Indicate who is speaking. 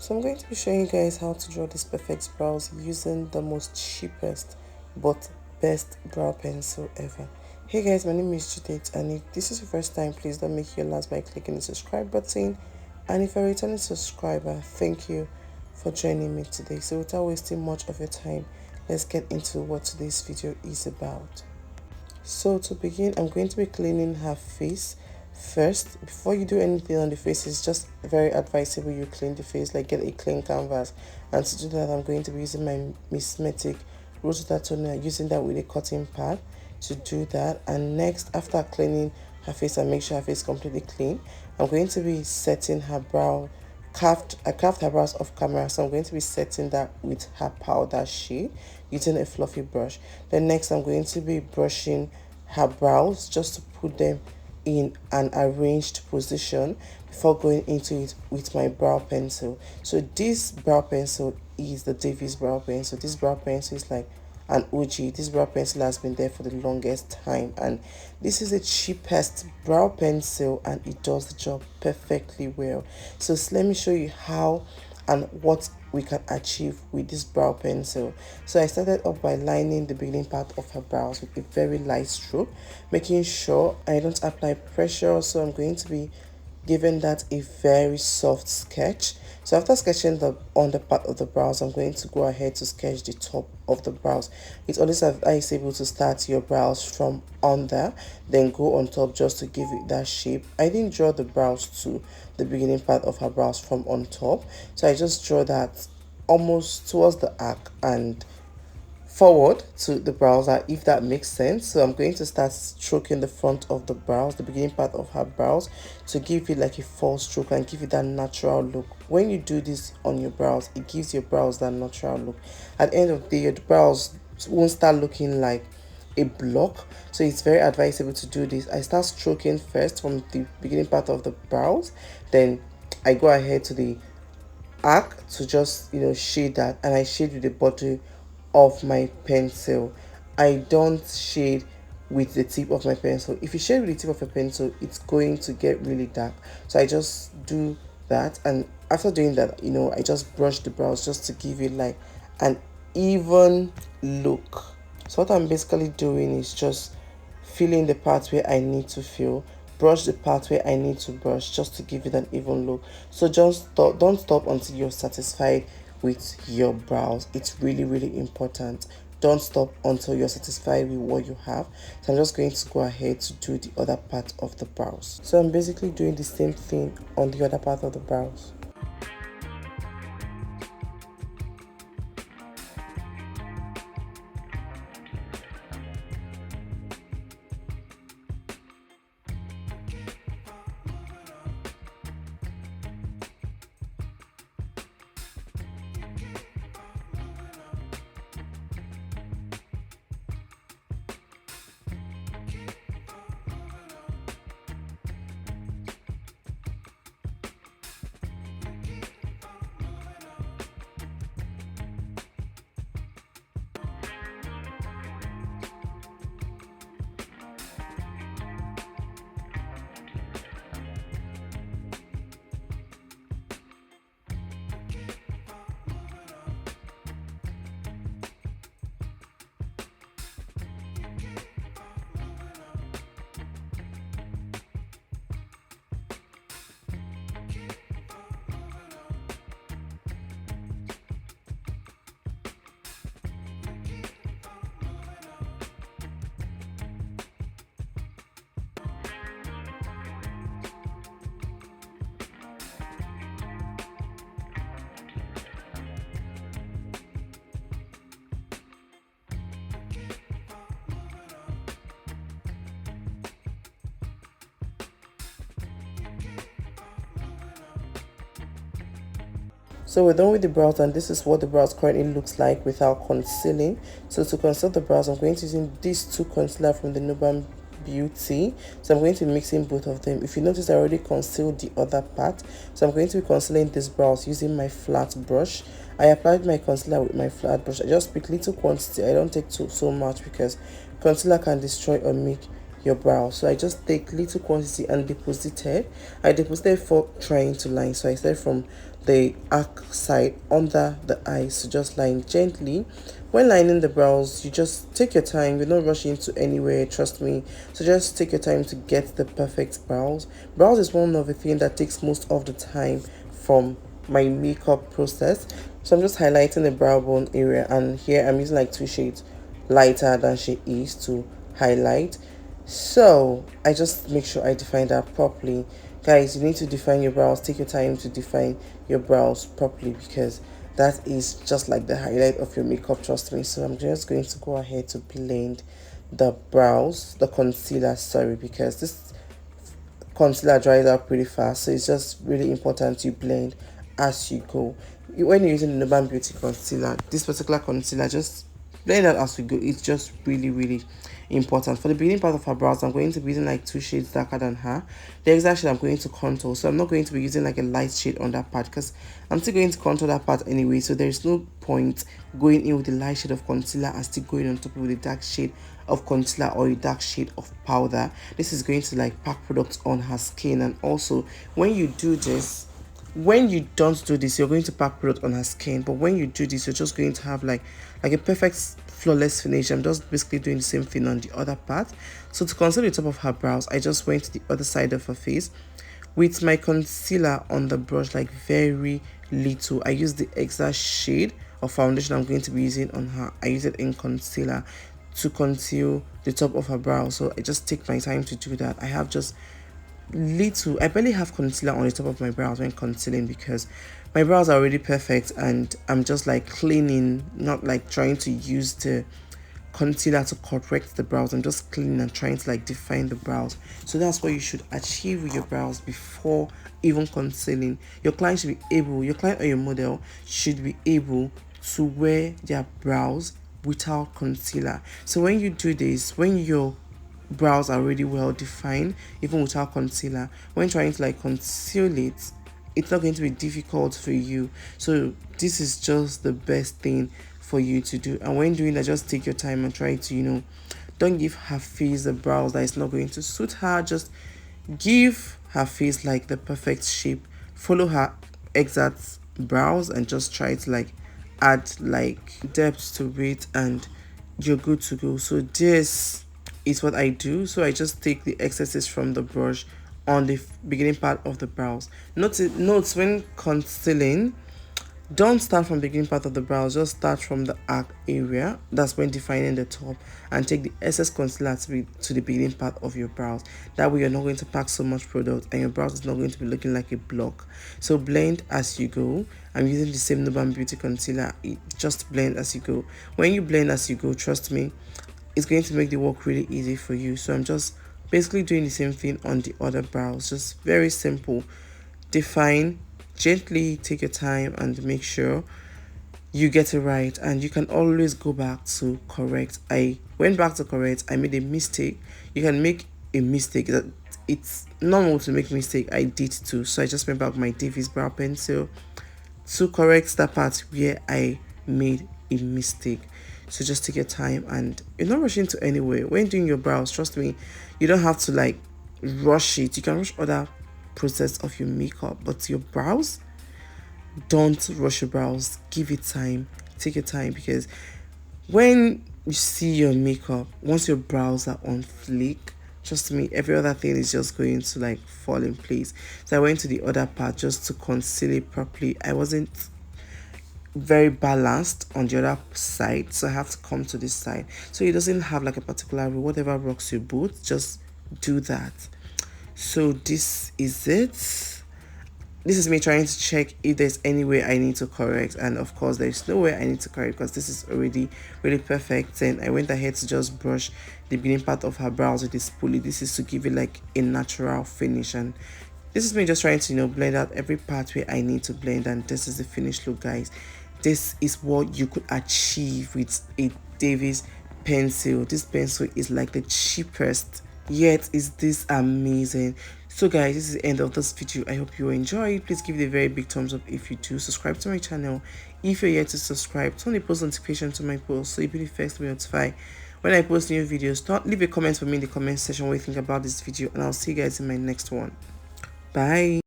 Speaker 1: So I'm going to be showing you guys how to draw this perfect brows using the most cheapest but best brow pencil ever. Hey guys, my name is Judith, and if this is your first time, please don't make your last by clicking the subscribe button. And if you're a returning subscriber, thank you for joining me today. So without wasting much of your time, let's get into what today's video is about. So to begin, I'm going to be cleaning her face first. Before you do anything on the face, it's just very advisable you clean the face, like get a clean canvas. And to do that, I'm going to be using my Miss Metic Rose Water Toner, using that with a cotton pad to do that. And next, after cleaning her face and make sure her face is completely clean, I'm going to be setting her brow. I carved her brows off camera, so I'm going to be setting that with her powder shade using a fluffy brush. Then next, I'm going to be brushing her brows just to put them in an arranged position before going into it with my brow pencil. So this brow pencil is the Davis brow pencil. This brow pencil is like an OG. This brow pencil has been there for the longest time, and this is the cheapest brow pencil and it does the job perfectly well. So let me show you how and what we can achieve with this brow pencil. So I started off by lining the beginning part of her brows with a very light stroke, making sure I don't apply pressure. So I'm going to be giving that a very soft sketch. So after sketching the under part of the brows, I'm going to go ahead to sketch the top of the brows. It's always advisable to start your brows from under, then go on top just to give it that shape. I didn't draw the brows to the beginning part of her brows from on top, so I just draw that almost towards the arc and forward to the brows, if that makes sense. So I'm going to start stroking the front of the brows, the beginning part of her brows, to give it like a false stroke and give it that natural look. When you do this on your brows, it gives your brows that natural look. At the end of the day, your brows won't start looking like a block, so it's very advisable to do this. I start stroking first from the beginning part of the brows, then I go ahead to the arc to just shade that, and I shade with the bottom of my pencil. I don't shade with the tip of my pencil. If you shade with the tip of a pencil, it's going to get really dark. So I just do that, and after doing that, I just brush the brows just to give it like an even look. So what I'm basically doing is just filling the part where I need to fill, brush the part where I need to brush, just to give it an even look. So just don't stop until you're satisfied with your brows. It's really important. Don't stop until you're satisfied with what you have. So I'm just going to go ahead to do the other part of the brows. So I'm basically doing the same thing on the other part of the brows. So we're done with the brows, and this is what the brows currently looks like without concealing. So to conceal the brows, I'm going to using these two concealer from the Nuban Beauty. So I'm going to be mixing both of them. If you notice, I already concealed the other part, so I'm going to be concealing these brows using my flat brush. I applied my concealer with my flat brush. I just pick little quantity. I don't take so much because concealer can destroy or make your brow. So I just take little quantity and deposited. I deposited for trying to line. So I started from the arc side under the eyes. So just line gently. When lining the brows, you just take your time. You're not rushing into anywhere, trust me. So just take your time to get the perfect brows. Brows is one of the things that takes most of the time from my makeup process. So I'm just highlighting the brow bone area, and here I'm using like two shades lighter than she is to highlight. So I just make sure I define that properly. Guys, you need to define your brows. Take your time to define your brows properly, because that is just like the highlight of your makeup, trust me. So I'm just going to go ahead to blend the brows, the concealer, sorry, because this concealer dries out pretty fast, so it's just really important you blend as you go. When you're using the Nuban Beauty concealer, this particular concealer, just blend out as we go. It's just really important. For the beginning part of her brows, I'm going to be using like two shades darker than her. The exact shade I'm going to contour, so I'm not going to be using like a light shade on that part, because I'm still going to contour that part anyway. So there's no point going in with the light shade of concealer and still going on top with the dark shade of concealer or a dark shade of powder. This is going to like pack products on her skin. And also, when you do this, when you don't do this, you're going to pack product on her skin, but when you do this, you're just going to have like a perfect flawless finish. I'm just basically doing the same thing on the other part. So to conceal the top of her brows, I just went to the other side of her face with my concealer on the brush, like very little. I use the exact shade of foundation I'm going to be using on her. I use it in concealer to conceal the top of her brow. So I just take my time to do that. I have just little, I barely have concealer on the top of my brows when concealing, because my brows are already perfect and I'm just like cleaning, not like trying to use the concealer to correct the brows. I'm just cleaning and trying to like define the brows. So that's what you should achieve with your brows before even concealing. Your client should be able, your client or your model should be able to wear their brows without concealer. So when you do this, when your brows are really well defined, even without concealer, when trying to like conceal it, it's not going to be difficult for you. So this is just the best thing for you to do. And when doing that, just take your time and try to, don't give her face the brows that is not going to suit her. Just give her face like the perfect shape, follow her exact brows, and just try to like add like depth to it, and you're good to go. So this is what I do. So I just take the excesses from the brush on the beginning part of the brows. Notes when concealing, don't start from the beginning part of the brows, just start from the arc area. That's when defining the top, and take the excess concealer to the beginning part of your brows. That way you're not going to pack so much product and your brows is not going to be looking like a block. So blend as you go. I'm using the same Nuban Beauty concealer. Just blend as you go. When you blend as you go, trust me, it's going to make the work really easy for you. So I'm just basically doing the same thing on the other brows. Just very simple. Define, gently take your time and make sure you get it right, and you can always go back to correct. I went back to correct. I made a mistake. You can make a mistake. That it's normal to make mistake. I did too. So I just went back with my Davis brow pencil to correct that part where I made a mistake. So just take your time, and you're not rushing to anywhere. When doing your brows, trust me, you don't have to like rush it. You can rush other process of your makeup, but your brows, don't rush your brows. Give it time. Take your time, because when you see your makeup, once your brows are on fleek, trust me, every other thing is just going to like fall in place. So I went to the other part just to conceal it properly. I wasn't very balanced on the other side, so I have to come to this side. So it doesn't have like a particular rule. Whatever rocks your boat, just do that. So this is it. This is me trying to check if there's any way I need to correct, and of course there's no way I need to correct, because this is already really perfect. And I went ahead to just brush the beginning part of her brows with this spoolie. This is to give it like a natural finish, and this is me just trying to blend out every part where I need to blend. And this is the finished look, guys. This is what you could achieve with a Davis pencil. This pencil is like the cheapest, yet is this amazing. So guys, this is the end of this video. I hope you enjoyed. Please give it a very big thumbs up if you do. Subscribe to my channel if you're yet to subscribe. Turn the post notification to my post so you'll be the first to be notified when I post new videos. Leave a comment for me in the comment section what you think about this video, and I'll see you guys in my next one. Bye.